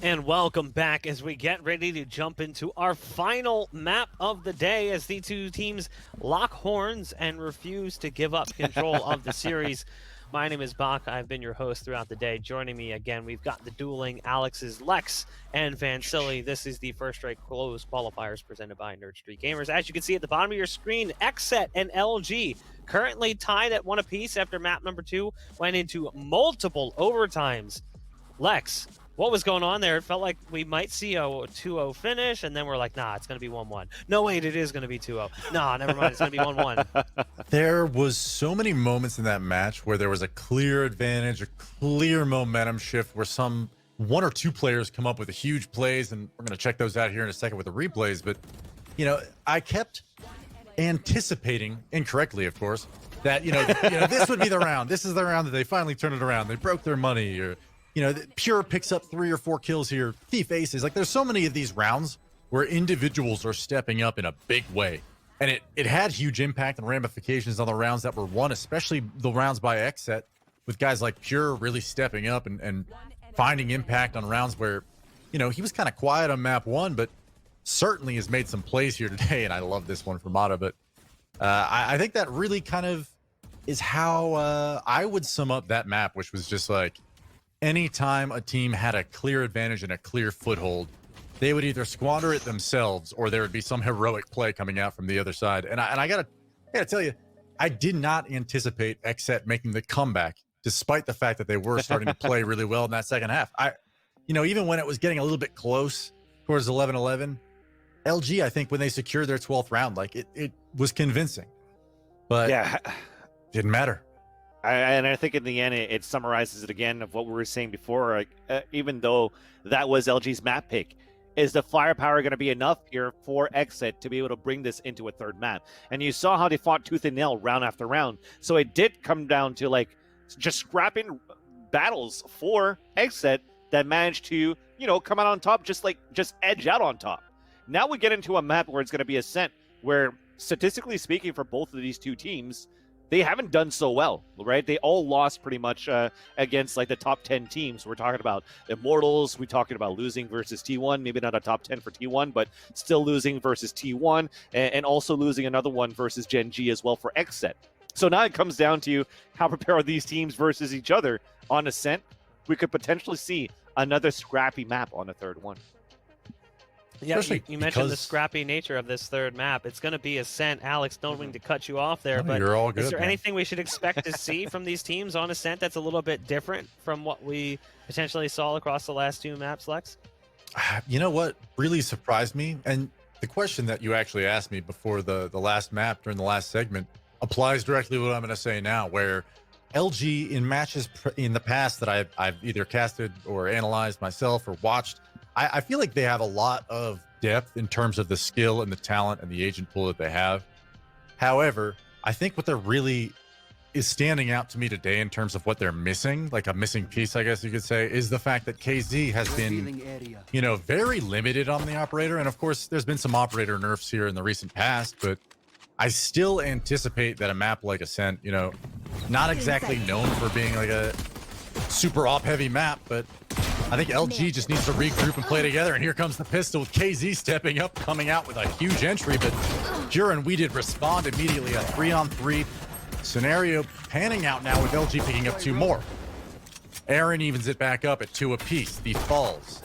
And welcome back as we get ready to jump into our final map of the day as the two teams lock horns and refuse to give up control of the series. My name is Bach. I've been your host throughout the day. Joining me again, we've got the dueling Alex's Lex and Van Silly. This is the first straight close qualifiers presented by Nerd Street Gamers. As you can see at the bottom of your screen, XSET and LG currently tied at 1 apiece after map number 2 went into multiple overtimes. Lex, what was going on there? It felt like we might see a 2-0 finish, and then we're like, nah, it's going to be 1-1. No, wait, it is going to be 2-0. Nah, never mind, it's going to be 1-1. There was so many moments in that match where there was a clear advantage, a clear momentum shift where some one or two players come up with huge plays, and we're going to check those out here in a second with the replays. But, you know, I kept anticipating, incorrectly, of course, that, this would be the round. This is the round that they finally turn it around. They broke their money, or Pure picks up 3 or 4 kills here. Thief aces. Like, there's so many of these rounds where individuals are stepping up in a big way. And it had huge impact and ramifications on the rounds that were won, especially the rounds by XSET, with guys like Pure really stepping up and finding impact on rounds where, he was kind of quiet on map 1, but certainly has made some plays here today. And I love this one from Mata. But I think that really kind of is how I would sum up that map, which was just like, anytime a team had a clear advantage and a clear foothold, they would either squander it themselves or there would be some heroic play coming out from the other side. And I gotta tell you, I did not anticipate XSET making the comeback, despite the fact that they were starting to play really well in that second half. Even when it was getting a little bit close towards 11-11, LG, I think when they secured their 12th round, like it was convincing. But yeah, didn't matter. And I think in the end, it summarizes it again of what we were saying before. Even though that was LG's map pick, is the firepower going to be enough here for XSET to be able to bring this into a third map? And you saw how they fought tooth and nail round after round. So it did come down to like just scrapping battles for XSET that managed to, come out on top, just edge out on top. Now we get into a map where it's going to be Ascent, where statistically speaking for both of these two teams, they haven't done so well, right? They all lost pretty much against like the top 10 teams. We're talking about Immortals. We're talking about losing versus T1. Maybe not a top 10 for T1, but still losing versus T1 and also losing another one versus Gen G as well for XSET. So now it comes down to how prepared are these teams versus each other on Ascent. We could potentially see another scrappy map on the third one. Yeah, you mentioned the scrappy nature of this third map. It's going to be Ascent. Alex, don't mean to cut you off there, but you're all good, is there man. anything we should expect to see from these teams on Ascent that's a little bit different from what we potentially saw across the last 2 maps, Lex? You know what really surprised me? And the question that you actually asked me before the last map during the last segment applies directly to what I'm going to say now, where LG in matches in the past that I've either casted or analyzed myself or watched, I feel like they have a lot of depth in terms of the skill and the talent and the agent pool that they have. However, I think what they're really is standing out to me today in terms of what they're missing, like a missing piece, I guess you could say, is the fact that KZ has been, very limited on the operator. And of course, there's been some operator nerfs here in the recent past, but I still anticipate that a map like Ascent, not exactly known for being like a super op-heavy map, but I think LG just needs to regroup and play together. And here comes the pistol with KZ stepping up, coming out with a huge entry. But Pure and We did respond immediately. A 3-on-3 scenario panning out now with LG picking up 2 more. Aaron evens it back up at 2 apiece. The falls.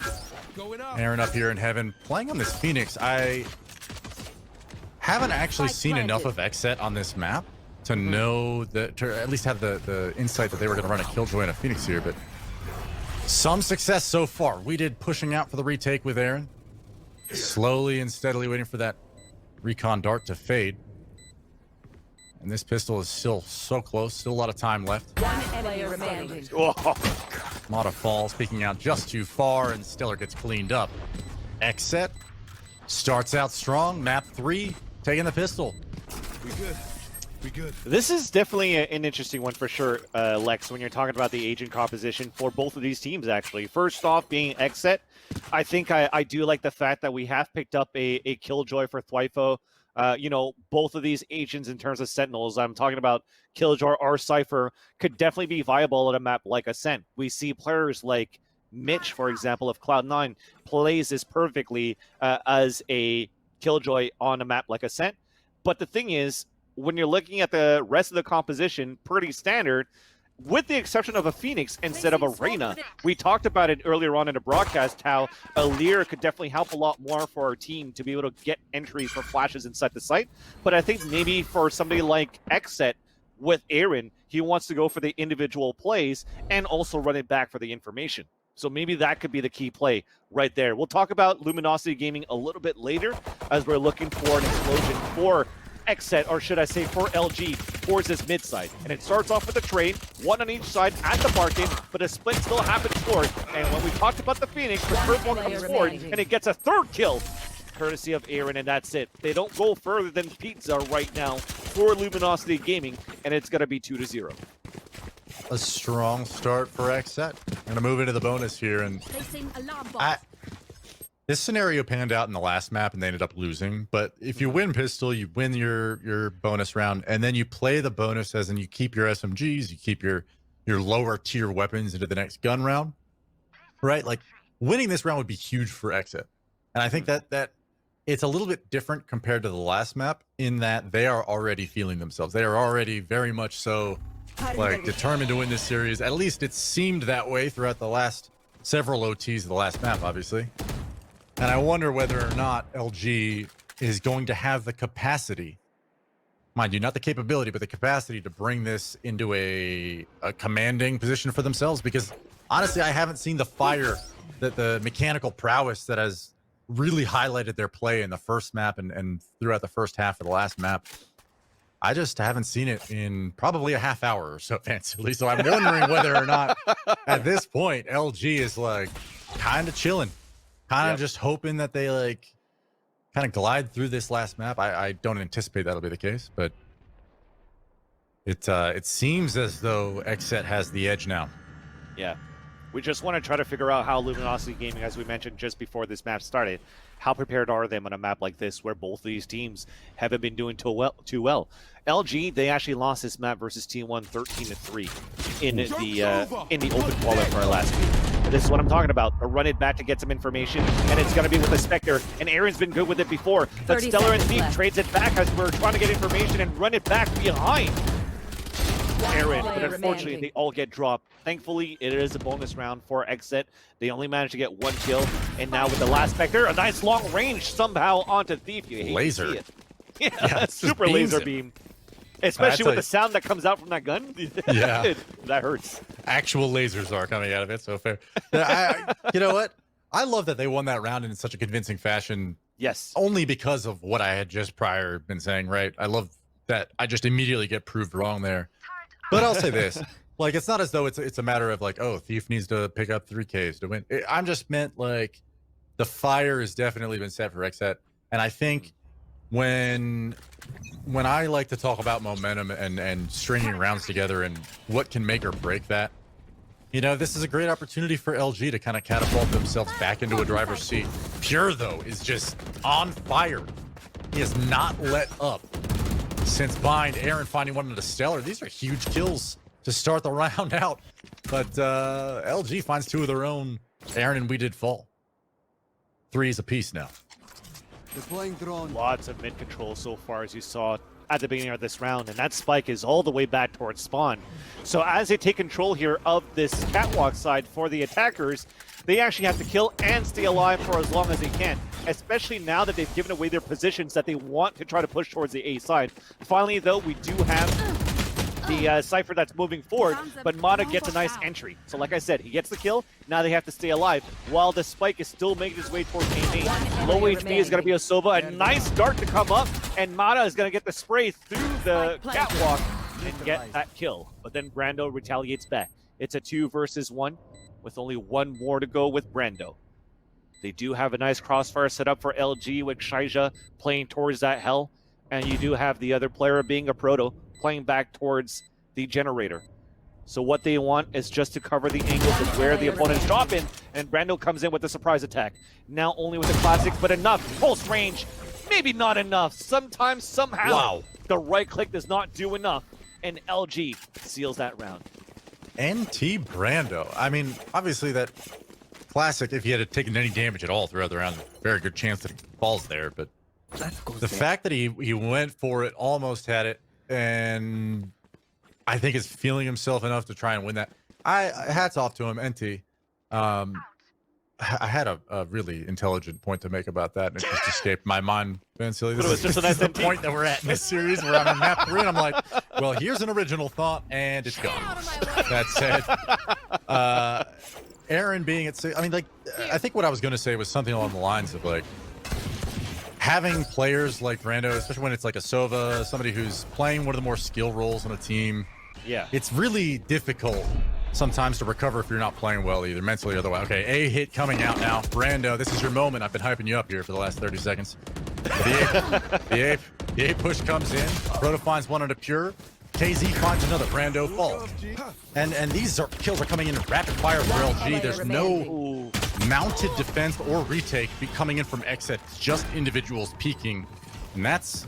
Aaron up here in heaven playing on this Phoenix. I haven't actually seen enough of XSET on this map to know that, to at least have the insight that they were going to run a Killjoy and a Phoenix here, but some success so far. We did pushing out for the retake with Aaron. Slowly and steadily waiting for that recon dart to fade. And this pistol is still so close. Still a lot of time left. One player remaining. Mata falls, peeking out just too far, and Stellar gets cleaned up. XSET starts out strong. Map 3, taking the pistol. We good. We good. This is definitely an interesting one for sure, Lex, when you're talking about the agent composition for both of these teams, actually. First off, being XSET, I think I do like the fact that we have picked up a Killjoy for Thwyfo. Both of these agents in terms of Sentinels, I'm talking about Killjoy or Cypher, could definitely be viable at a map like Ascent. We see players like Mitch, for example, of Cloud9, plays this perfectly as a killjoy on a map like Ascent. But the thing is, when you're looking at the rest of the composition, pretty standard, with the exception of a Phoenix instead of a Reyna. We talked about it earlier on in the broadcast, how a Lear could definitely help a lot more for our team to be able to get entries for flashes inside the site. But I think maybe for somebody like XSET with Aaron, he wants to go for the individual plays and also run it back for the information. So maybe that could be the key play right there. We'll talk about Luminosity Gaming a little bit later as we're looking for an explosion for XSET, or should I say for LG, towards this mid side. And it starts off with a trade, one on each side at the market, but a split still happens forward. And when we talked about the Phoenix, the first one comes forward, and it gets a third kill, courtesy of Aaron, and that's it. They don't go further than pizza right now for Luminosity Gaming, and it's going to be 2-0. A strong start for XSET. I'm going to move into the bonus here, and this scenario panned out in the last map and they ended up losing. But if you win pistol, you win your bonus round, and then you play the bonus as in you keep your SMGs, you keep your lower tier weapons into the next gun round, right? Like winning this round would be huge for XSET. And I think that it's a little bit different compared to the last map in that they are already feeling themselves. They are already very much so like determined to win this series. At least it seemed that way throughout the last several OTs of the last map, obviously. And I wonder whether or not LG is going to have the capacity, mind you, not the capability, but the capacity to bring this into a commanding position for themselves. Because honestly, I haven't seen the fire, that the mechanical prowess that has really highlighted their play in the first map and throughout the first half of the last map. I just haven't seen it in probably a half hour or so, fancily. So I'm wondering whether or not at this point, LG is like kind of chilling. Kind of just hoping that they like kind of glide through this last map. I don't anticipate that'll be the case, but it seems as though XSET has the edge now. Yeah. We just want to try to figure out how Luminosity Gaming, as we mentioned just before this map started, how prepared are they on a map like this where both of these teams haven't been doing too well. LG, they actually lost this map versus T1 13-3 in the open qualifier last week. This is what I'm talking about. A run it back to get some information, and it's going to be with the Spectre. And Aaron's been good with it before, but Stellar and Thief trades it back as we're trying to get information and run it back behind Aaron. But unfortunately, they all get dropped. Thankfully, it is a bonus round for XSET. They only managed to get one kill, and now with the last Spectre, a nice long range somehow onto Thief. You hate laser. To see it. Yeah, super laser beam. Especially with the sound that comes out from that gun. Yeah. That hurts. Actual lasers are coming out of it, so fair. You know what? I love that they won that round in such a convincing fashion. Yes. Only because of what I had just prior been saying, right? I love that I just immediately get proved wrong there. But I'll say this. Like, it's not as though it's a matter of like, oh, Thief needs to pick up 3Ks to win. I'm just meant like the fire has definitely been set for XSET. And I think when I like to talk about momentum and stringing rounds together and what can make or break that, you know, this is a great opportunity for LG to kind of catapult themselves back into a driver's seat. Pure, though, is just on fire. He has not let up since Bind, Aaron finding one of the Stellar. These are huge kills to start the round out. But LG finds two of their own. Aaron and we did fall. 3 apiece now. Deploying drone. Lots of mid control so far, as you saw at the beginning of this round, and that spike is all the way back towards spawn. So as they take control here of this catwalk side for the attackers, they actually have to kill and stay alive for as long as they can, especially now that they've given away their positions that they want to try to push towards the A side. Finally, though, we do have the Cypher that's moving forward, but Mata gets a nice entry. So like I said, he gets the kill, now they have to stay alive, while the spike is still making his way towards A. Low HP is going to be a Sova, a nice dart to come up, and Mata is going to get the spray through the catwalk and get that kill. But then Brando retaliates back. It's a 2 versus 1, with only one more to go with Brando. They do have a nice crossfire set up for LG with Shaija playing towards that hell, and you do have the other player being a Proto playing back towards the generator. So what they want is just to cover the angles of where the opponent's dropping, and Brando comes in with a surprise attack. Now only with the classics, but enough. Pulse range, maybe not enough. Sometimes, somehow, the right click does not do enough, and LG seals that round. NT Brando. I mean, obviously that Classic, if he had taken any damage at all throughout the round, very good chance that he falls there. But the fact that he went for it, almost had it, and I think is feeling himself enough to try and win that. Hats off to him, NT. I had a really intelligent point to make about that, and it just escaped my mind. Man, silly. But it was just this is the point that we're at in this series where I'm on map 3, and I'm like, well, here's an original thought, and it's gone. That said, Aaron being at 6, I mean, like, I think what I was going to say was something along the lines of, like, having players like Brando, especially when it's like a Sova, somebody who's playing one of the more skill roles on a team. Yeah. It's really difficult sometimes to recover if you're not playing well, either mentally or otherwise. Okay, A hit coming out now. Brando, this is your moment. I've been hyping you up here for the last 30 seconds. The A push comes in. Proto finds one on a Pure. KZ finds another. Brando falls. And these kills are coming in rapid fire for LG. There's no mounted defense or retake coming in from XSET. It's just individuals peeking. And that's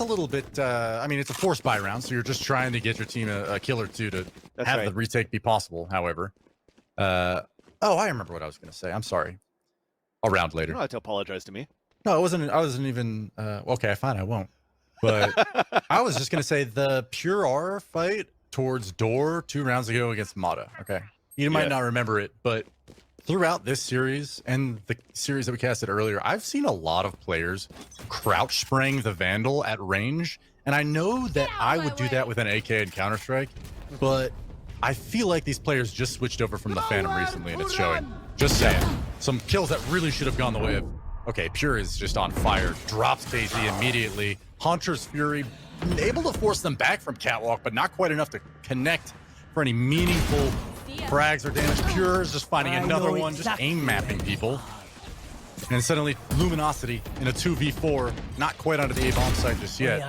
a little bit, I mean, it's a force buy round, so you're just trying to get your team a kill or two to have the retake be possible, however. Oh, I remember what I was going to say. I'm sorry. I'll round later. You don't have to apologize to me. No, I wasn't even, okay, fine, I won't. But I was just going to say the Pure R fight towards Door 2 rounds ago against Mata, okay? You might not remember it, but throughout this series and the series that we casted earlier, I've seen a lot of players crouch spraying the Vandal at range. And I know that I would do that with an AK in Counter-Strike, but I feel like these players just switched over from the Phantom recently, and it's showing. Just saying. Some kills that really should have gone the way of... Okay, Pure is just on fire. Drops KZ immediately. Hunter's Fury, able to force them back from Catwalk, but not quite enough to connect for any meaningful frags or damage. Pure is just finding another one, just aim mapping people. And suddenly, Luminosity in a 2v4, not quite onto the A-bomb site just yet.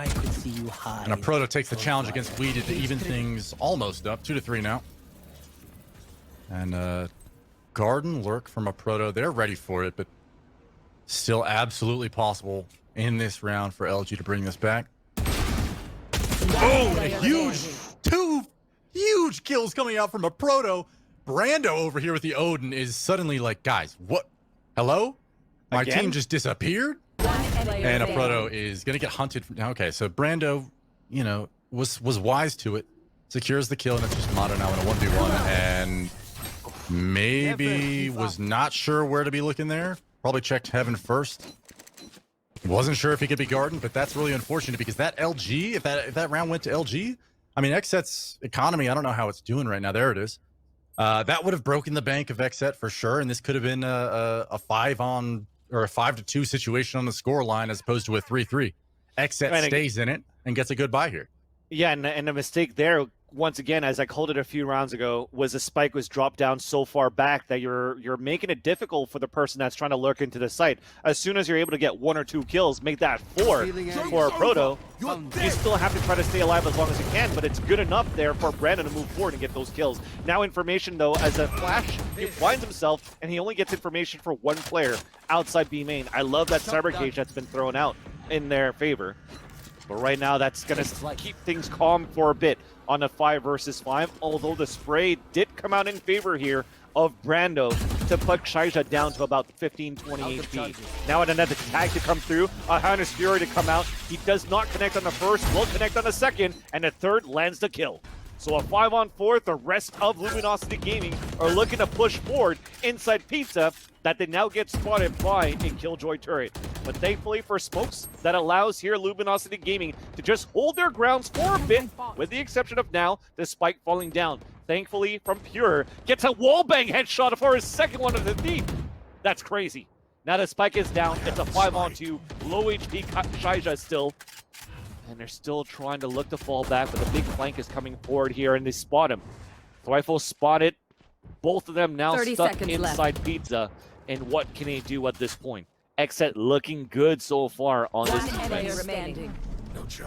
And a Proto takes the challenge against Weeded to even things almost up, 2-3 now. And Garden Lurk from a Proto, they're ready for it, but still absolutely possible in this round for LG to bring this back. Oh, a two huge kills coming out from a Proto. Brando over here with the Odin is suddenly like, guys, what? Hello? My team just disappeared? And a Proto is going to get hunted. Okay, so Brando, you know, was wise to it. Secures the kill, and it's just Mata now in a 1v1. And maybe was not sure where to be looking there. Probably checked Heaven first. Wasn't sure if he could be Garden, but that's really unfortunate because that LG, if that round went to LG, I mean, XSET's economy, I don't know how it's doing right now. There it is. That would have broken the bank of XSET for sure, and this could have been a 5-on or a 5-2 situation on the score line as opposed to a 3-3. XSET stays in it and gets a good buy here. Yeah, and the mistake there, once again, as I called it a few rounds ago, was the spike was dropped down so far back that you're making it difficult for the person that's trying to lurk into the site. As soon as you're able to get 1 or 2 kills, make that 4 for a Proto, you still have to try to stay alive as long as you can, but it's good enough there for Brandon to move forward and get those kills. Now information, though, as a Flash, he finds himself, and he only gets information for 1 player outside B main. I love that Cyber Cage that's been thrown out in their favor. But right now, that's going to keep things calm for a bit on a 5 versus 5, although the spray did come out in favor here of Brando to put Shaija down to about 15-20 HP. Now another tag to come through, a Hunter's Fury to come out. He does not connect on the first, will connect on the second, and the third lands the kill. So a 5-on-4, the rest of Luminosity Gaming are looking to push forward inside Pizza that they now get spotted by a Killjoy turret. But thankfully for Smokes, that allows here Luminosity Gaming to just hold their grounds for a bit, with the exception of now the spike falling down. Thankfully from Pure, gets a wallbang headshot for his second one of the thief. That's crazy. Now the spike is down, it's a 5-on-2, low HP Shaija still. And they're still trying to look to fall back, but the big flank is coming forward here, and they spot him. Rifle spotted. Both of them now stuck inside Pizza. And what can he do at this point? XSET looking good so far on this defense.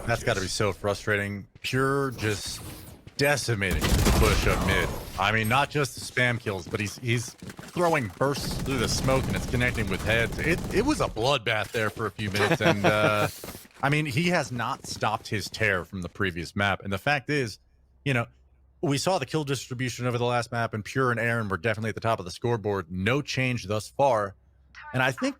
That's got to be so frustrating. Pure just decimating the push up mid. I mean, not just the spam kills, but he's throwing bursts through the smoke, and it's connecting with heads. It was a bloodbath there for a few minutes, and I mean, he has not stopped his tear from the previous map. And the fact is, you know, we saw the kill distribution over the last map, and Pure and Aaron were definitely at the top of the scoreboard. No change thus far. And I think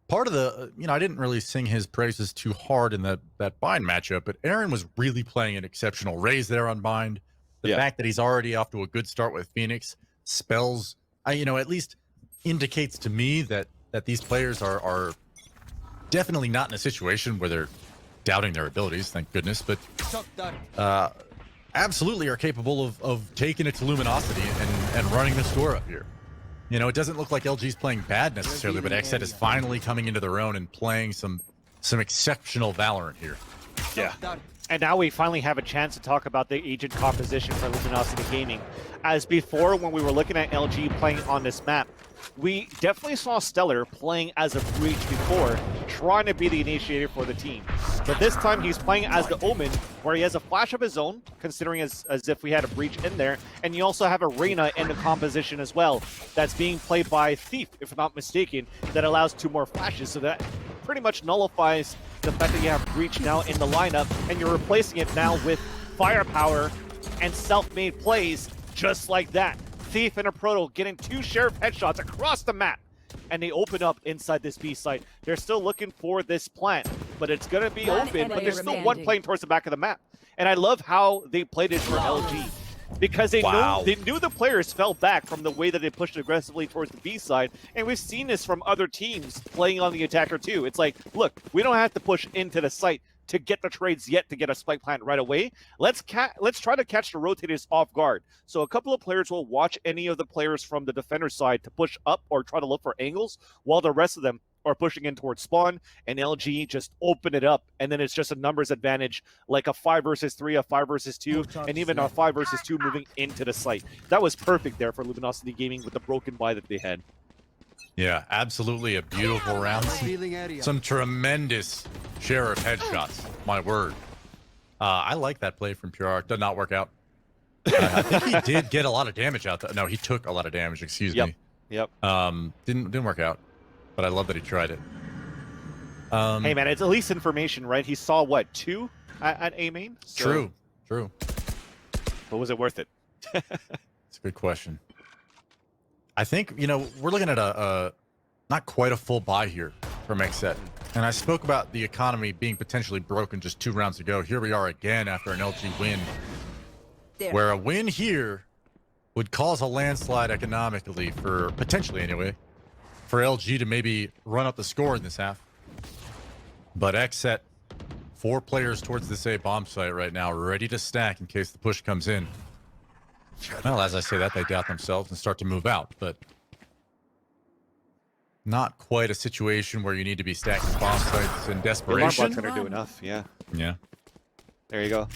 part of the, I didn't really sing his praises too hard in that Bind matchup, but Aaron was really playing an exceptional raise there on Bind. The fact that he's already off to a good start with Phoenix spells, at least indicates to me that these players are definitely not in a situation where they're doubting their abilities, thank goodness, but absolutely are capable of taking it to Luminosity and running the score up here. It doesn't look like LG's playing bad necessarily, but XSET is finally coming into their own and playing some exceptional Valorant here. Yeah. And now we finally have a chance to talk about the agent composition for Luminosity Gaming. As before, when we were looking at LG playing on this map, we definitely saw Stellar playing as a Breach before, trying to be the initiator for the team. But this time he's playing as the Omen, where he has a flash of his own, considering as if we had a Breach in there, and you also have a Reyna in the composition as well, that's being played by Thief, if I'm not mistaken, that allows 2 more flashes, so that pretty much nullifies the fact that you have Breach now in the lineup, and you're replacing it now with firepower and self-made plays just like that. Thief and a Proto getting 2 Sheriff headshots across the map, and they open up inside this B site. They're still looking for this plant, but it's going to be open, but there's still one playing towards the back of the map. And I love how they played it for LG, because they knew the players fell back from the way that they pushed aggressively towards the B side, and we've seen this from other teams playing on the attacker too. It's like, look, we don't have to push into the site to get the trades yet to get a spike plant right away. Let's try to catch the rotators off guard. So a couple of players will watch any of the players from the defender side to push up or try to look for angles, while the rest of them are pushing in towards spawn, and LG just open it up, and then it's just a numbers advantage, like a 5 versus 3, a 5 versus 2, and even a 5 versus 2 moving into the site. That was perfect there for Luminosity Gaming with the broken buy that they had. Yeah, absolutely a beautiful round. Some tremendous Sheriff headshots, my word. I like that play from Pure. Did not work out. I think he did get a lot of damage out there. No, he took a lot of damage, excuse me. Yep. Didn't work out, but I love that he tried it. Hey, man, it's at least information, right? He saw, what, 2 at A main? So, True. but was it worth it? It's a good question. I think, we're looking at a not quite a full buy here from XSET. And I spoke about the economy being potentially broken just 2 rounds ago. Here we are again after an LG win, where a win here would cause a landslide economically, for potentially anyway, for LG to maybe run up the score in this half. But XSET, 4 players towards this A bomb site right now, ready to stack in case the push comes in. Well, as I say that, they doubt themselves and start to move out, but not quite a situation where you need to be stacking bomb sites in desperation. Alarm bot's gonna do enough, yeah. Yeah. There you go.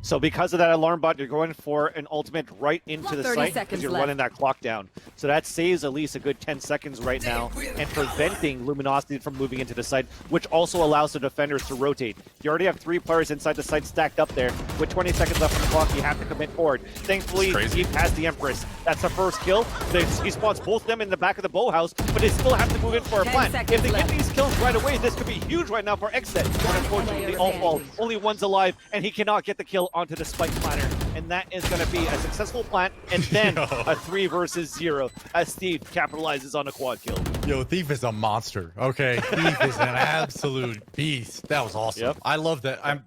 So because of that alarm bot, you're going for an ultimate right into the site because you're running that clock down. So that saves at least a good 10 seconds right now and preventing Luminosity from moving into the site, which also allows the defenders to rotate. You already have 3 players inside the site stacked up there. With 20 seconds left on the clock, you have to commit forward. Thankfully, Deep has the Empress. That's the first kill. He spawns both of them in the back of the bow house, but they still have to move in for a plant. If they get these kills right away, this could be huge right now for XSET. But unfortunately, they all fall. Only one's alive, and he cannot get the kill onto the spike planter, and that is going to be a successful plant and then a 3 versus 0 as Steve capitalizes on a quad kill. Yo, Thief is a monster. Okay, Thief is an absolute beast. That was awesome. Yep. I love that. I'm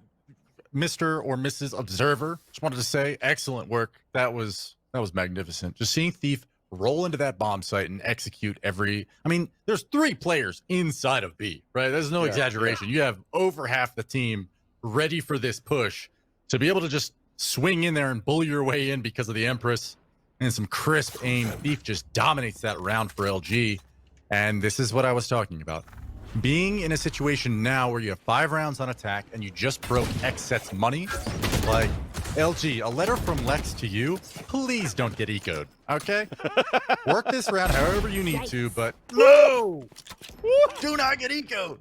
Mr. or Mrs. Observer. Just wanted to say, excellent work. That was magnificent. Just seeing Thief roll into that bomb site and execute every. I mean, there's 3 players inside of B, right? There's no exaggeration. You have over half the team ready for this push. To be able to just swing in there and bully your way in because of the Empress and some crisp aim, Thief just dominates that round for LG. And this is what I was talking about. Being in a situation now where you have 5 rounds on attack and you just broke XSET's money, like, LG, a letter from Lex to you, please don't get ecoed, okay? Work this round however you need to, but no! Do not get ecoed!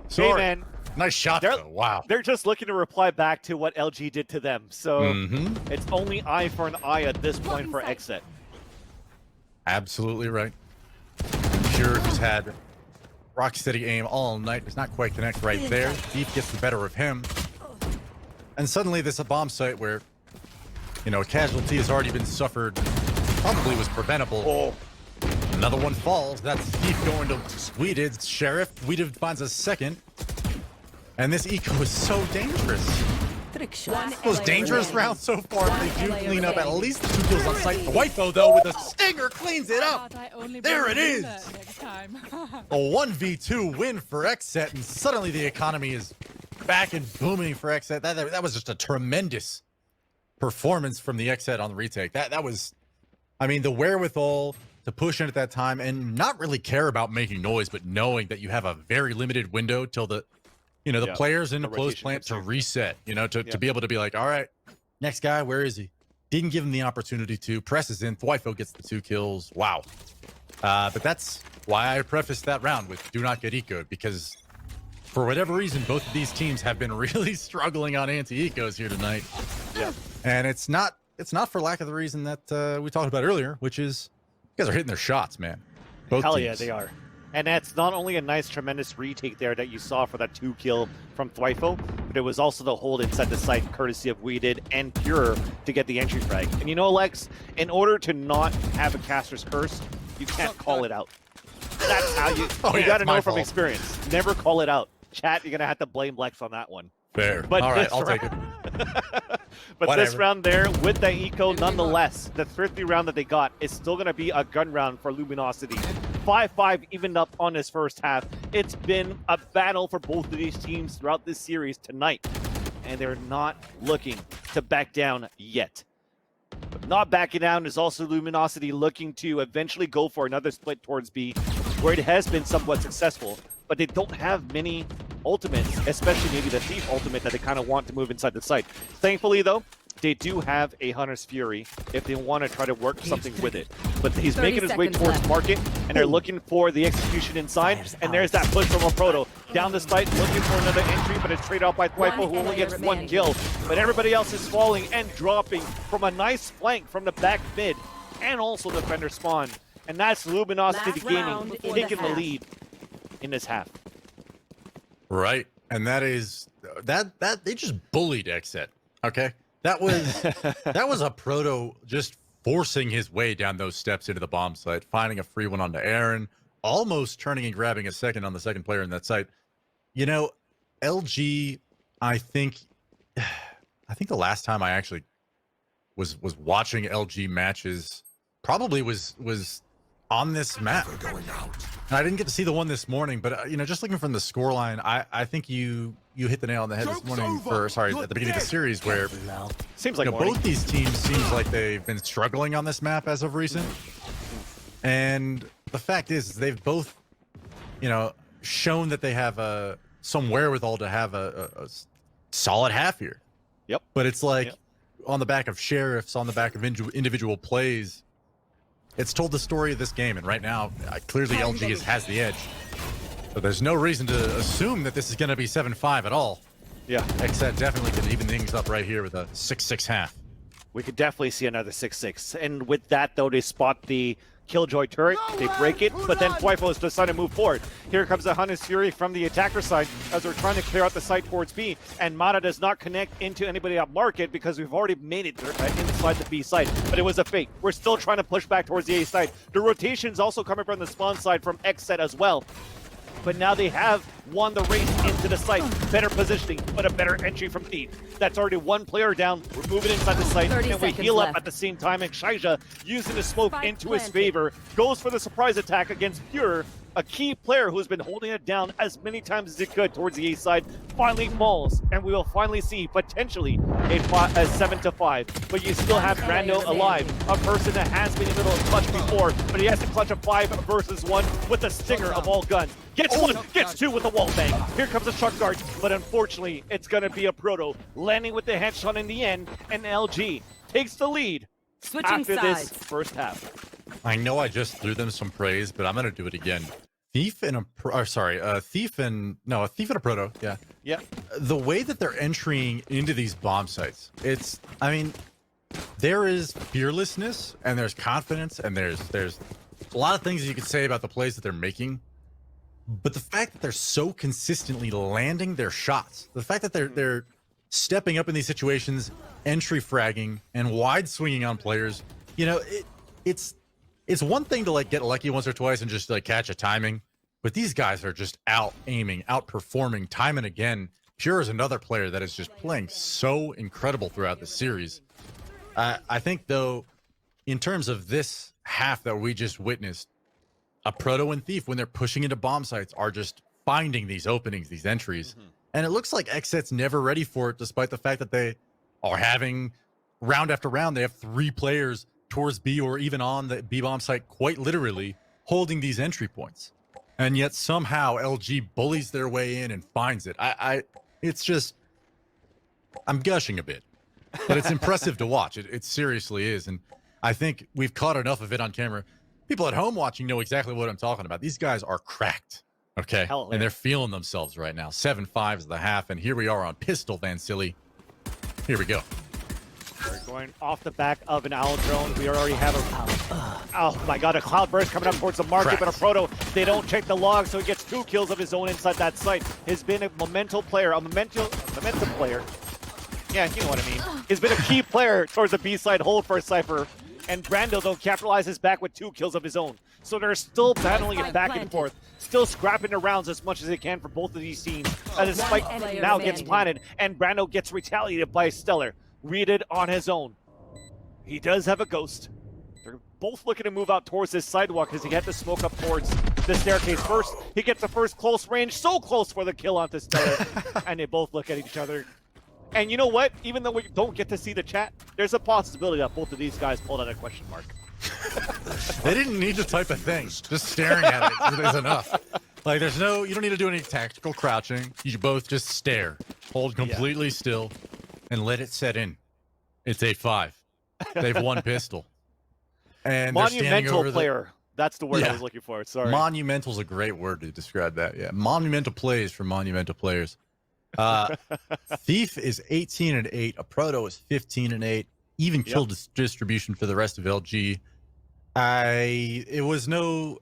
Sorry. Hey, man. Nice shot, though. Wow. They're just looking to reply back to what LG did to them. So it's only eye for an eye at this point for XSET. Absolutely right. Pure, who's had rock steady aim all night, does not quite connect right there. Deep gets the better of him. And suddenly this is a bomb site where You know, a casualty has already been suffered. Probably was preventable. Oh, Another one falls. That's Thief going to Weeded. Sheriff. Weeded finds a second. And this eco is so dangerous. Trick shot. Most dangerous round so far. They do clean up at least 2 kills on site. Waifu, though, with a stinger, cleans it up. There it is. A 1v2 win for XSET, and suddenly the economy is back and booming for XSET. That was just a tremendous performance from the XSET on the retake. That was, I mean, the wherewithal to push in at that time and not really care about making noise, but knowing that you have a very limited window till the, you know, the players in the closed plant to reset, you know, to be able to be like, all right, next guy, where is he? Didn't give him the opportunity to. Presses in. Thwifo gets the 2 kills. Wow. But that's why I prefaced that round with do not get ecoed, because for whatever reason, both of these teams have been really struggling on anti-ecos here tonight. yeah. And it's not for lack of the reason that we talked about earlier, which is you guys are hitting their shots, man. Both Hell teams. yeah, they are. And that's not only a nice, tremendous retake there that you saw for that 2 kill from Thwifo, but it was also the hold inside the site, courtesy of Weeded and Pure to get the entry frag. And you know, Lex, in order to not have a caster's curse, you can't call it out. That's how you got to know from experience. Never call it out. Chat, you're going to have to blame Lex on that one. Fair. But all right, I'll take it. But Whatever. this round there, with the eco, nonetheless, the thrifty round that they got is still going to be a gun round for Luminosity. 5-5 evened up on this first half. It's been a battle for both of these teams throughout this series tonight, and they're not looking to back down yet. But not backing down is also Luminosity looking to eventually go for another split towards B, where it has been somewhat successful, but they don't have many ultimates, especially maybe the Thief ultimate that they kind of want to move inside the site. Thankfully, though, they do have a Hunter's Fury if they want to try to work something with it. But he's making his way towards left. market, and they're looking for the execution inside. And there's that push from a Proto down the site, looking for another entry, but it's traded off by Thwifo, who only gets 1 kill. But everybody else is falling and dropping from a nice flank from the back mid, and also defender spawn. And that's Luminosity Last Gaming round in taking the the half. lead in this half. Right. And that is that they just bullied XSET. Okay. That was a Proto just forcing his way down those steps into the bomb site, finding a free one onto Aaron, almost turning and grabbing a second on the second player in that site. You know, LG, I think the last time I actually was watching LG matches probably was on this map. And I didn't get to see the one this morning, but you know, just looking from the scoreline, I think you hit the nail on the head this morning at the beginning of the series, where Seems like you know, both these teams seems like they've been struggling on this map as of recent. And the fact is they've both, you know, shown that they have some wherewithal to have a solid half here. Yep. But it's like on the back of sheriffs, on the back of individual plays, it's told the story of this game. And right now, clearly LG has the edge. But there's no reason to assume that this is going to be 7-5 at all. Yeah. XSET definitely can even things up right here with a 6-6 half. We could definitely see another 6-6. And with that, though, they spot the Killjoy turret, they break it, but then Thwifo has decided to move forward. Here comes the Hunter's Fury from the attacker side as we're trying to clear out the site towards B, and Mata does not connect into anybody at market because we've already made it inside the B side, but it was a fake. We're still trying to push back towards the A side. The rotation's also coming from the spawn side from XSET as well. But now they have won the race into the site. Better positioning, but a better entry from Thief. That's already 1 player down. We're moving inside the site, 30 and we seconds heal up left. at the same time. And Shaija, using the smoke Spike into his planted. favor, goes for the surprise attack against Pure. A key player who's been holding it down as many times as he could towards the A side finally falls, and we will finally see potentially a 7-5. But you still have Brando alive, a person that has been able to clutch before, but he has to clutch a 5 versus 1 with the stinger of all guns. Gets 1, gets 2 with a wall bang. Here comes a truck guard, but unfortunately, it's going to be a Proto landing with the headshot in the end, and LG takes the lead Switching after sides. this first half. I know I just threw them some praise, but I'm gonna do it again. A thief and a proto. Yeah. Yeah. The way that they're entering into these bomb sites, there is fearlessness and there's confidence and there's a lot of things you could say about the plays that they're making. But the fact that they're so consistently landing their shots, the fact that they're stepping up in these situations, entry fragging, and wide swinging on players. You know, it's one thing to like get lucky once or twice and just like catch a timing, but these guys are just out aiming, outperforming time and again. Pure is another player that is just playing so incredible throughout the series. I think though, in terms of this half that we just witnessed, a Proto and Thief, when they're pushing into bomb sites, are just finding these openings, these entries. And it looks like XSET's never ready for it, despite the fact that they are having round after round, they have 3 players towards B or even on the B bomb site, quite literally holding these entry points. And yet somehow LG bullies their way in and finds it. It's just, I'm gushing a bit, but it's impressive to watch. It seriously is. And I think we've caught enough of it on camera. People at home watching know exactly what I'm talking about. These guys are cracked, okay? Hell, yeah. And they're feeling themselves right now. 7-5 is the half, and here we are on Pistol Van Silly. Here we go. We're going off the back of an owl drone. We already have oh my god, a cloud burst coming up towards the market, but a Proto, they don't check the log, so he gets 2 kills of his own inside that site. Has been a momentum player. Yeah, you know what I mean. He's been a key player towards the B side hold for Cypher. And Brando, though, capitalizes back with 2 kills of his own. So they're still battling it back and forth, still scrapping the rounds as much as they can for both of these teams. As the spike now gets planted, and Brando gets retaliated by Stellar. Read it on his own. He does have a ghost. They're both looking to move out towards this sidewalk as he had to smoke up towards the staircase first. He gets the first close range, so close for the kill onto Stellar. And they both look at each other. And you know what? Even though we don't get to see the chat, there's a possibility that both of these guys pulled out a question mark. They didn't need to type a thing. Just staring at it is enough. Like, there's no, you don't need to do any tactical crouching. You both just stare, hold completely still, and let it set in. It's 8-5. They've won Pistol. And monumental player. That's the word I was looking for. Sorry. Monumental's a great word to describe that. Yeah. Monumental plays from monumental players. Thief is 18-8. A Proto is 15-8. Even kill distribution for the rest of LG.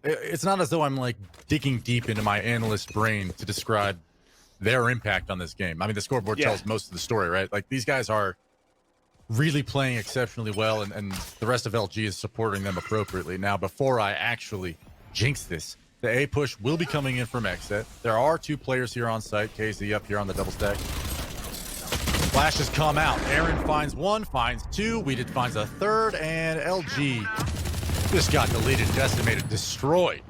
It's not as though I'm like digging deep into my analyst brain to describe their impact on this game. I mean, the scoreboard tells most of the story, right? Like, these guys are really playing exceptionally well, and the rest of LG is supporting them appropriately. Now, before I actually jinx this, the A push will be coming in from XSET. There are 2 players here on site. KZ up here on the double stack. Flashes come out. Aaron finds 1, finds 2. Weeded finds a 3rd, and LG just got deleted, decimated, destroyed.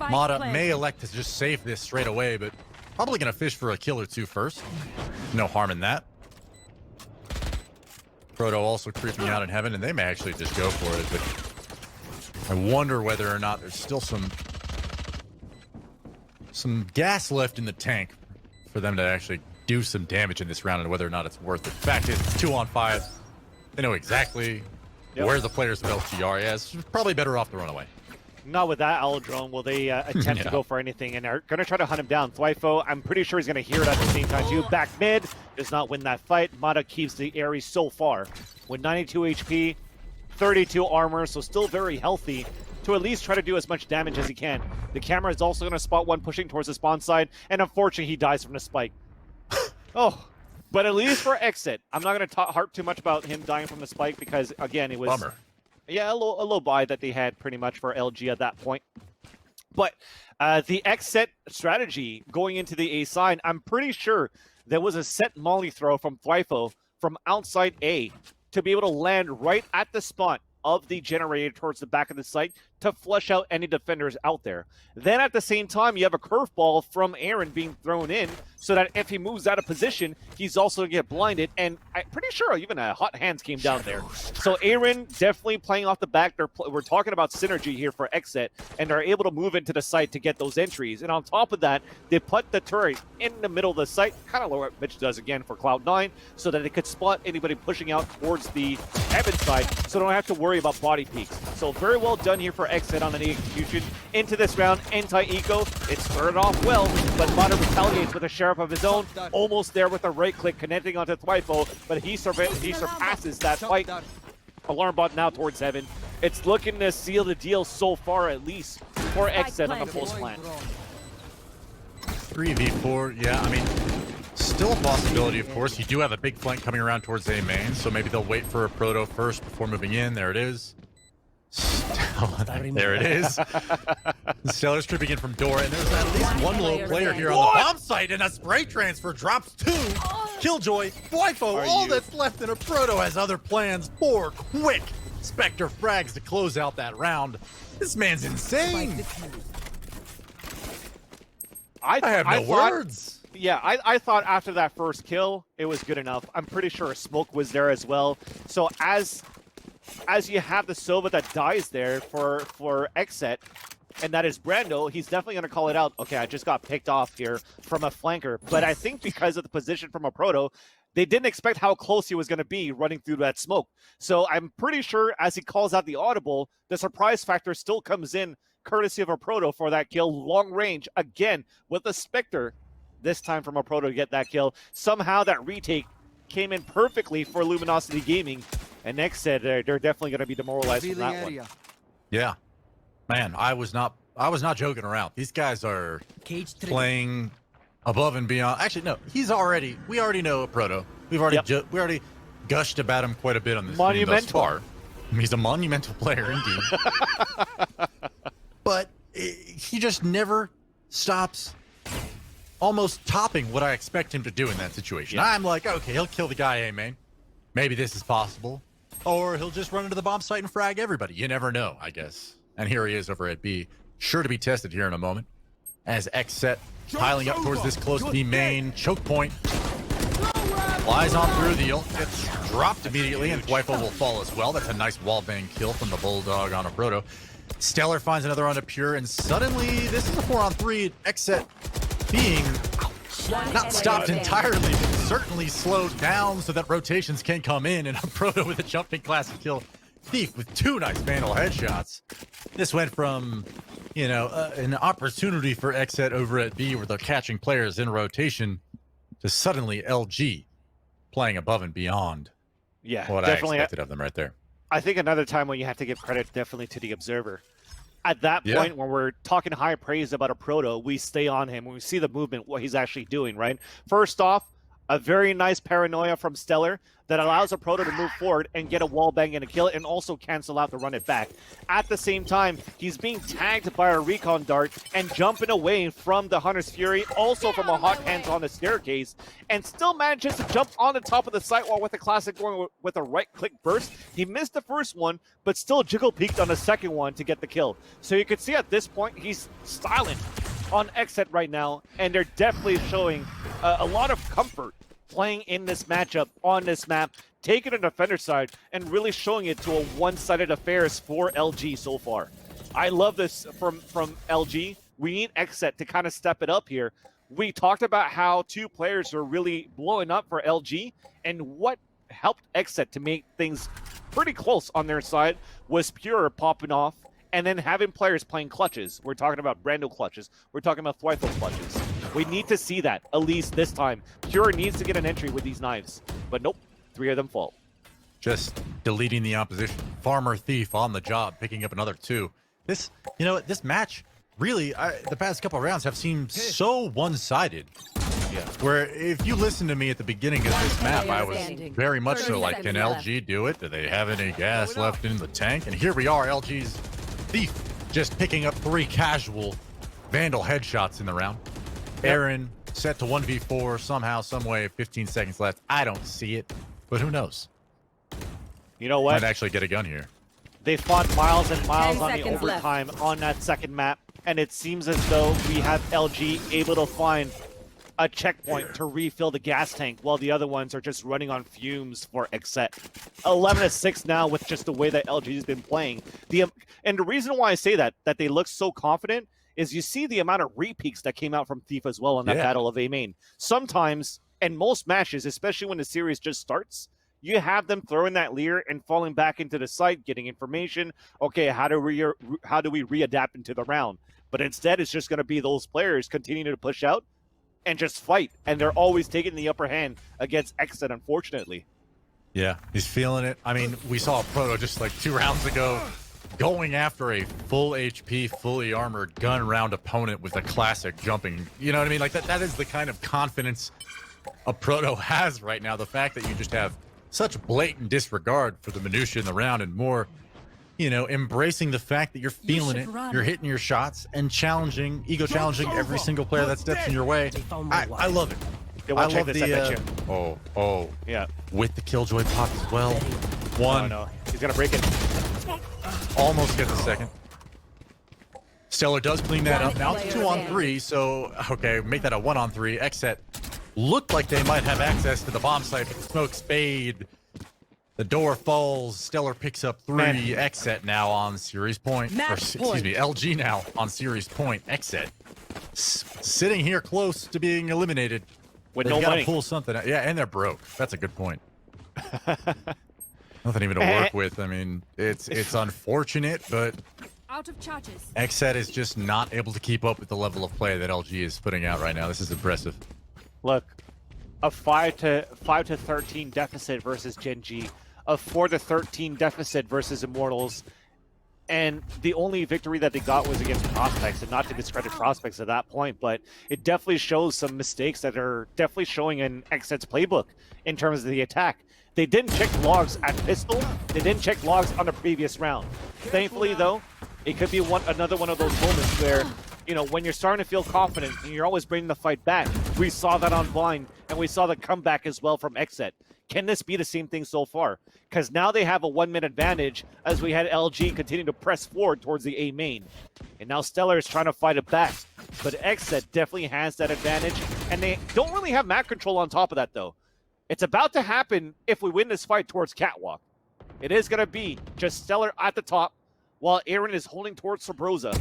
Mata may elect to just save this straight away, but probably going to fish for a kill or 2 first. No harm in that. Proto also creeping out in heaven, and they may actually just go for it, but I wonder whether or not there's still some gas left in the tank for them to actually do some damage in this round, and whether or not it's worth it. The fact is, it's 2-on-5. They know exactly where the players of LG are. Yeah, it's probably better off to run away. Not with that owl drone will they attempt to go for anything, and are going to try to hunt him down. Thwyfo, I'm pretty sure he's going to hear it at the same time too. Back mid, does not win that fight. Mata keeps the Ares so far with 92 HP, 32 armor, so still very healthy to at least try to do as much damage as he can. The camera is also going to spot one pushing towards the spawn side, and unfortunately he dies from the spike. But at least for XSET, I'm not going to harp too much about him dying from the spike because, again, it was... Bummer. Yeah, a low buy that they had pretty much for LG at that point. But the XSET strategy going into the A side, I'm pretty sure there was a set molly throw from Thwyfo from outside A to be able to land right at the spot of the generator towards the back of the site to flush out any defenders out there. Then at the same time, you have a curveball from Aaron being thrown in so that if he moves out of position, he's also going to get blinded. And I'm pretty sure even a hot hands came down there. So Aaron definitely playing off the back. We're talking about synergy here for XSET, and they're able to move into the site to get those entries. And on top of that, they put the turret in the middle of the site, kind of what Mitch does again for Cloud9, so that they could spot anybody pushing out towards the Heaven side, so they don't have to worry about body peaks. So very well done here for XSET on the execution. Into this round, anti-eco. It started off well, but Mata retaliates with a sheriff of his own. Almost there with a right click connecting onto Thwyfo, but he surpasses that fight. Alarm bot now towards Heaven. It's looking to seal the deal so far, at least for XSET on the post plan. 3v4, yeah, I mean, Still a possibility, of course. You do have a big flank coming around towards A main, so maybe they'll wait for a proto first before moving in. There it is. There it is. Stellar's tripping in from door, and there's at least one low player here on the bomb site, and a spray transfer drops 2. Killjoy, Wifo, all that's left in a proto has other plans. 4 quick Spectre frags to close out that round. This man's insane. I have no words. Yeah, I thought after that first kill, it was good enough. I'm pretty sure a smoke was there as well. So as you have the Sova that dies there for XSET, and that is Brando, he's definitely going to call it out. Okay, I just got picked off here from a flanker. But I think because of the position from a proto, they didn't expect how close he was going to be running through that smoke. So I'm pretty sure as he calls out the audible, the surprise factor still comes in courtesy of a proto for that kill. Long range, again, with a Spectre. This time from a proto to get that kill. Somehow that retake came in perfectly for Luminosity Gaming. And next said they're definitely going to be demoralized from that one. Yeah, man, I was not joking around. These guys are playing above and beyond. Actually, no, we already know a proto. We already gushed about him quite a bit on this stream thus far. He's a monumental player indeed. But he just never stops almost topping what I expect him to do in that situation. I'm like, okay, he'll kill the guy A main. Maybe this is possible. Or he'll just run into the bomb site and frag everybody. You never know, I guess. And here he is over at B. Sure to be tested here in a moment. As XSET piling up towards this close B main. Choke point. Flies on through. The ult gets dropped immediately, and Wifo will fall as well. That's a nice wallbang kill from the Bulldog on a Proto. Stellar finds another on a Pure, and suddenly this is a 4-on-3. XSET being not stopped entirely, but certainly slowed down so that rotations can come in, and a Proto with a jumping classic kill. Thief with 2 nice Vandal headshots. This went from, an opportunity for XSET over at B where they're catching players in rotation to suddenly LG playing above and beyond what definitely I expected of them right there. I think another time when you have to give credit definitely to the observer. At that point, when we're talking high praise about a proto, we stay on him. When we see the movement, what he's actually doing, right? First off, a very nice paranoia from Stellar that allows a proto to move forward and get a wall bang and a kill, and also cancel out the run it back. At the same time, he's being tagged by a recon dart and jumping away from the Hunter's Fury, also from a hot hands on the staircase, and still manages to jump on the top of the sidewall with a classic going with a right-click burst. He missed the first one, but still jiggle-peeked on the second one to get the kill. So you can see at this point, he's styling on XSET right now, and they're definitely showing a lot of comfort playing in this matchup on this map, taking the defender side and really showing it to a one-sided affairs for LG so far. I love this from LG. We need XSET to kind of step it up here. We talked about how 2 players are really blowing up for LG, and what helped XSET to make things pretty close on their side was Pure popping off and then having players playing clutches. We're talking about Brando clutches. We're talking about Thwifo clutches. We need to see that, at least this time. Pure needs to get an entry with these knives. But nope, 3 of them fall. Just deleting the opposition. Farmer Thief on the job, picking up another 2. This match, really, the past couple of rounds have seemed so one-sided. Yeah. Where if you listen to me at the beginning of this map, I was very much so like, can LG do it? Do they have any gas left in the tank? And here we are, LG's Thief just picking up 3 casual Vandal headshots in the round. Aaron set to 1v4 somehow, some way, 15 seconds left. I don't see it, but who knows? You know what? Might actually get a gun here. They fought miles and miles on the overtime on that second map, and it seems as though we have LG able to find a checkpoint to refill the gas tank while the other ones are just running on fumes for XSET. 11-6 now with just the way that LG has been playing. And the reason why I say that they look so confident is you see the amount of repeats that came out from Thief as well in that battle of A main. Sometimes, and most matches, especially when the series just starts, you have them throwing that leer and falling back into the site, getting information. Okay, how do we readapt into the round? But instead, it's just going to be those players continuing to push out and just fight. And they're always taking the upper hand against XSET, unfortunately. Yeah, he's feeling it. I mean, we saw a Proto just like 2 rounds ago going after a full HP, fully armored gun round opponent with a classic jumping. You know what I mean? Like that is the kind of confidence a proto has right now. The fact that you just have such blatant disregard for the minutia in the round and more, embracing the fact that you're feeling it, you're hitting your shots and challenging every single player that steps in your way. I love it. Yeah, I check love this, I bet the you. Yeah. with the Killjoy pop as well. One, No, he's gonna break it. almost gets a second. Stellar does clean that up. Now it's 2-on-3, so okay, make that a 1-on-3. XSET looked like they might have access to the bomb site, but the smoke spade. The door falls. Stellar picks up 3. XSET now on series point. Excuse me, LG now on series point. XSET sitting here close to being eliminated. With They've no got to money. pull something out. Yeah, and they're broke. That's a good point. Nothing even to work with. I mean, it's unfortunate, but Out of charges. XSET is just not able to keep up with the level of play that LG is putting out right now. This is impressive. Look, a 5 to 13 deficit versus Gen G, a 4 to 13 deficit versus Immortals, and the only victory that they got was against Prospects, and not to discredit Prospects at that point, but it definitely shows some mistakes that are definitely showing in XSET's playbook in terms of the attack. They didn't check logs at Pistol. They didn't check logs on the previous round. Thankfully, though, it could be another one of those moments where, when you're starting to feel confident and you're always bringing the fight back. We saw that on Blind, and we saw the comeback as well from XSET. Can this be the same thing so far? Because now they have a 1-minute advantage as we had LG continue to press forward towards the A main. And now Stellar is trying to fight it back. But XSET definitely has that advantage, and they don't really have map control on top of that, though. It's about to happen if we win this fight towards Catwalk. It is going to be just Stellar at the top, while Aaron is holding towards Sabrosa.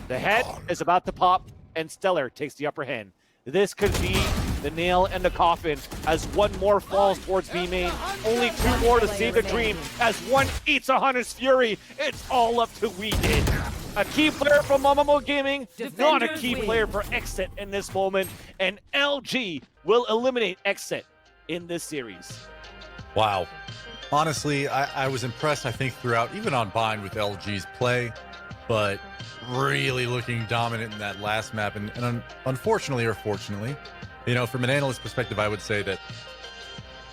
The head is about to pop, and Stellar takes the upper hand. This could be the nail in the coffin as one more falls towards B main. Only 2 more to save the dream as one eats a Hunter's Fury. It's all up to We Did. A key player from Mamamo Gaming, not a key player for XSET in this moment, and LG will eliminate XSET in this series. Wow. Honestly, I was impressed, I think, throughout, even on Bind with LG's play, but really looking dominant in that last map. And unfortunately or fortunately, from an analyst perspective, I would say that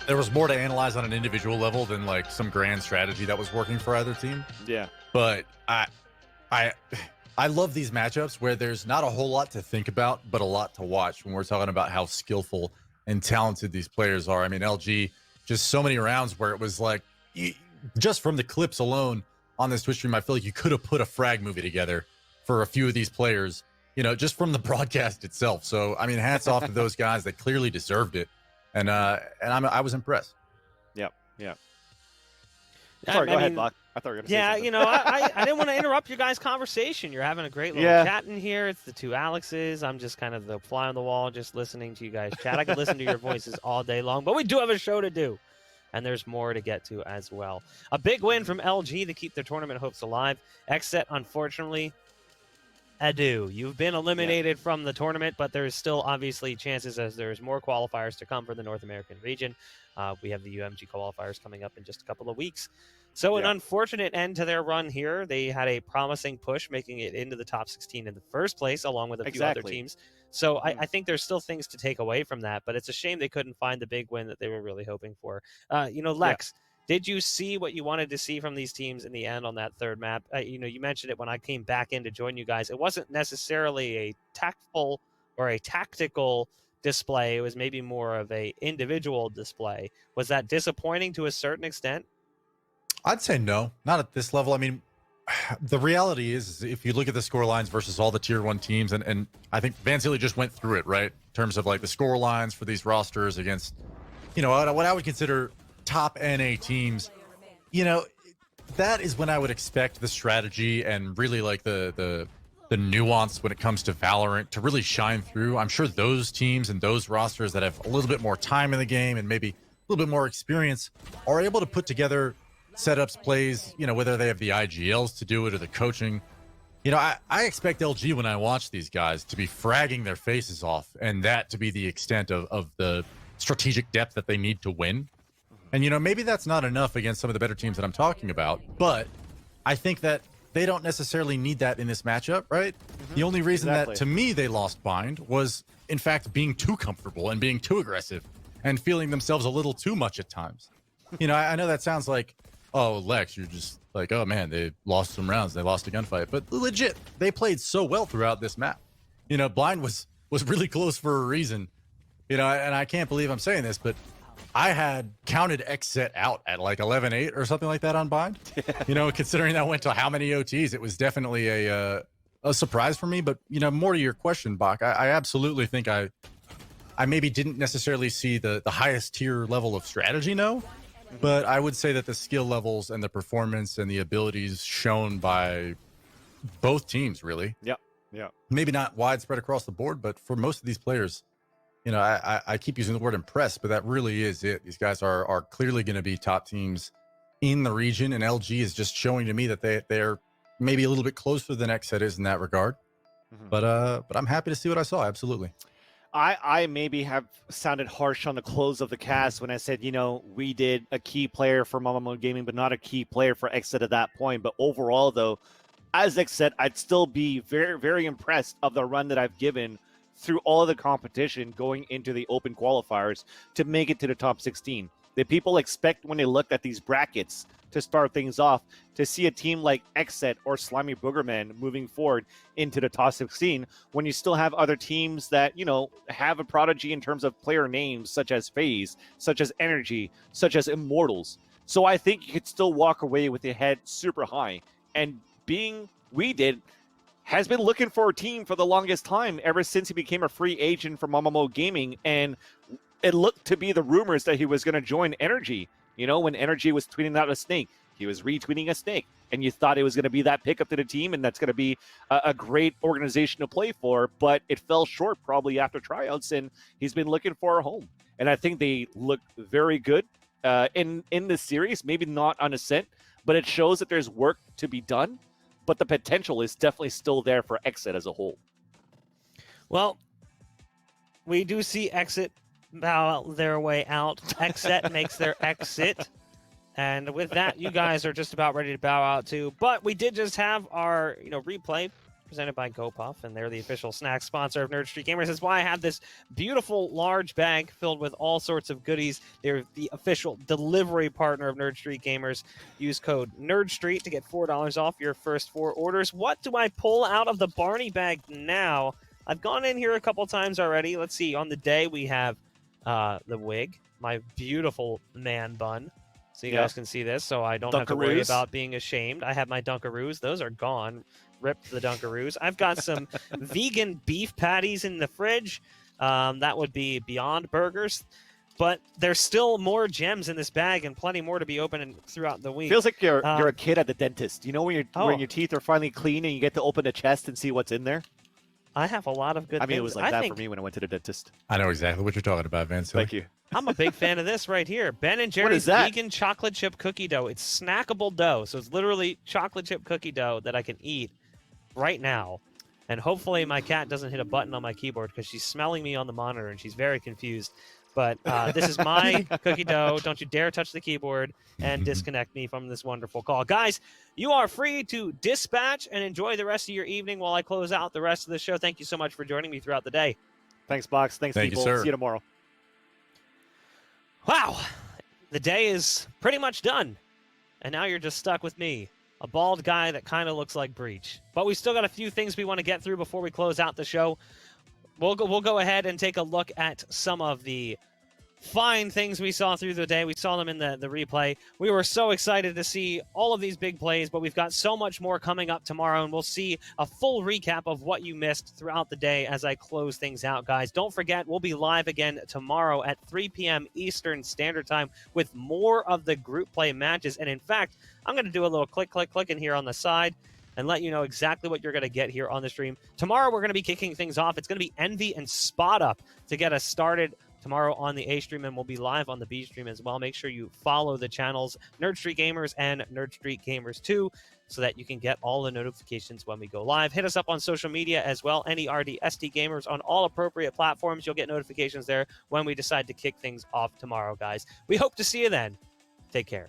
there was more to analyze on an individual level than like some grand strategy that was working for either team. Yeah. But I love these matchups where there's not a whole lot to think about, but a lot to watch when we're talking about how skillful and talented these players are. I mean, LG, just so many rounds where it was like, just from the clips alone on this Twitch stream, I feel like you could have put a frag movie together for a few of these players, just from the broadcast itself. So, I mean, hats off to those guys that clearly deserved it. And I was impressed. Yep. I Sorry, go mean, ahead, Buck. I thought you were going to say something. I didn't want to interrupt your guys' conversation. You're having a great little chat in here. It's the 2 Alexes. I'm just kind of the fly on the wall, just listening to you guys chat. I could listen to your voices all day long, but we do have a show to do, and there's more to get to as well. A big win from LG to keep their tournament hopes alive. XSET, unfortunately, adieu. You've been eliminated from the tournament, but there's still obviously chances as there's more qualifiers to come for the North American region. We have the UMG qualifiers coming up in just a couple of weeks. So an unfortunate end to their run here. They had a promising push, making it into the top 16 in the first place, along with a few other teams. So I think there's still things to take away from that, but it's a shame they couldn't find the big win that they were really hoping for. Lex, did you see what you wanted to see from these teams in the end on that third map? You mentioned it when I came back in to join you guys. It wasn't necessarily a tactful or a tactical display. It was maybe more of a individual display. Was that disappointing to a certain extent? I'd say no, not at this level. I mean, the reality is if you look at the score lines versus all the tier 1 teams, and I think Van Sealy just went through it, right? In terms of like the score lines for these rosters against, what I would consider top NA teams, that is when I would expect the strategy and really like the nuance when it comes to Valorant to really shine through. I'm sure those teams and those rosters that have a little bit more time in the game and maybe a little bit more experience are able to put together setups, plays, whether they have the IGLs to do it or the coaching. I expect LG when I watch these guys to be fragging their faces off, and that to be the extent of the strategic depth that they need to win. And, maybe that's not enough against some of the better teams that I'm talking about, but I think that they don't necessarily need that in this matchup, right? The only reason Exactly. that, to me, they lost Bind was, in fact, being too comfortable and being too aggressive and feeling themselves a little too much at times. You know, I know that sounds like, oh, Lex, you're just like, oh man, they lost some rounds, they lost a gunfight, but legit, they played so well throughout this map. You know, Blind was really close for a reason. You know, and I can't believe I'm saying this, but I had counted XSET out at like 11-8 or something like that on Bind. You know, considering that went to how many OTs, it was definitely a surprise for me. But, you know, more to your question, Bach, I absolutely think I maybe didn't necessarily see the highest tier level of strategy, no. But I would say that the skill levels and the performance and the abilities shown by both teams, really. Yeah. Yeah. Maybe not widespread across the board, but for most of these players, you know, I keep using the word impressed, but that really is it. These guys are clearly going to be top teams in the region, and LG is just showing to me that they're maybe a little bit closer than XSET is in that regard. But I'm happy to see what I saw. Absolutely. I maybe have sounded harsh on the close of the cast when I said, you know, we did a key player for Mamamoo Gaming, but not a key player for XSET at that point. But overall, though, as XSET, I'd still be very, very impressed of the run that I've given through all of the competition going into the open qualifiers to make it to the top 16. The people expect when they look at these brackets to start things off to see a team like XSET or Slimy Boogerman moving forward into the top 16 when you still have other teams that, you know, have a prodigy in terms of player names such as FaZe, such as Energy, such as Immortals. So I think you could still walk away with your head super high. And being we did has been looking for a team for the longest time ever since he became a free agent for Mamamoo Gaming, and it looked to be the rumors that he was going to join Energy. You know, when Energy was tweeting out a snake, he was retweeting a snake, and you thought it was going to be that pickup to the team, and that's going to be a great organization to play for, but it fell short probably after tryouts, and he's been looking for a home. And I think they look very good in this series, maybe not on Ascent, but it shows that there's work to be done. But the potential is definitely still there for XSET as a whole. Well, we do see XSET bow their way out. XSET makes their exit. And with that, you guys are just about ready to bow out too. But we did just have our, replay presented by GoPuff, and they're the official snack sponsor of Nerd Street Gamers. That's why I have this beautiful large bag filled with all sorts of goodies. They're the official delivery partner of Nerd Street Gamers. Use code NerdStreet to get $4 off your first 4 orders. What do I pull out of the Barney bag now? I've gone in here a couple times already. Let's see. On the day, we have the wig, my beautiful man bun. So you guys can see this, so I don't have to worry about being ashamed. I have my Dunkaroos. Those are gone. Ripped the Dunkaroos. I've got some vegan beef patties in the fridge. That would be Beyond Burgers. But there's still more gems in this bag and plenty more to be opened throughout the week. Feels like you're a kid at the dentist. You know when your teeth are finally clean and you get to open the chest and see what's in there? I have a lot of good things. It was like that for me when I went to the dentist. I know exactly what you're talking about, Vince. Thank you. I'm a big fan of this right here. Ben & Jerry's vegan chocolate chip cookie dough. It's snackable dough. So it's literally chocolate chip cookie dough that I can eat right now. And hopefully my cat doesn't hit a button on my keyboard because she's smelling me on the monitor and she's very confused. But this is my cookie dough. Don't you dare touch the keyboard and disconnect me from this wonderful call. Guys, you are free to dispatch and enjoy the rest of your evening while I close out the rest of the show. Thank you so much for joining me throughout the day. Thanks, Box. Thanks, Thank people. you, sir. See you tomorrow. Wow. The day is pretty much done. And now you're just stuck with me, a bald guy that kind of looks like Breach. But we still got a few things we want to get through before we close out the show. We'll go ahead and take a look at some of the fine things we saw through the day. We saw them in the replay. We were so excited to see all of these big plays, but we've got so much more coming up tomorrow, and we'll see a full recap of what you missed throughout the day as I close things out, guys. Don't forget, we'll be live again tomorrow at 3 p.m. Eastern Standard Time with more of the group play matches. And in fact, I'm going to do a little click in here on the side and let you know exactly what you're going to get here on the stream. Tomorrow, we're going to be kicking things off. It's going to be Envy and Spot Up to get us started tomorrow on the A stream, and we'll be live on the B stream as well. Make sure you follow the channels Nerd Street Gamers and Nerd Street Gamers 2 so that you can get all the notifications when we go live. Hit us up on social media as well, NERD SD Gamers on all appropriate platforms. You'll get notifications there when we decide to kick things off tomorrow, guys. We hope to see you then. Take care.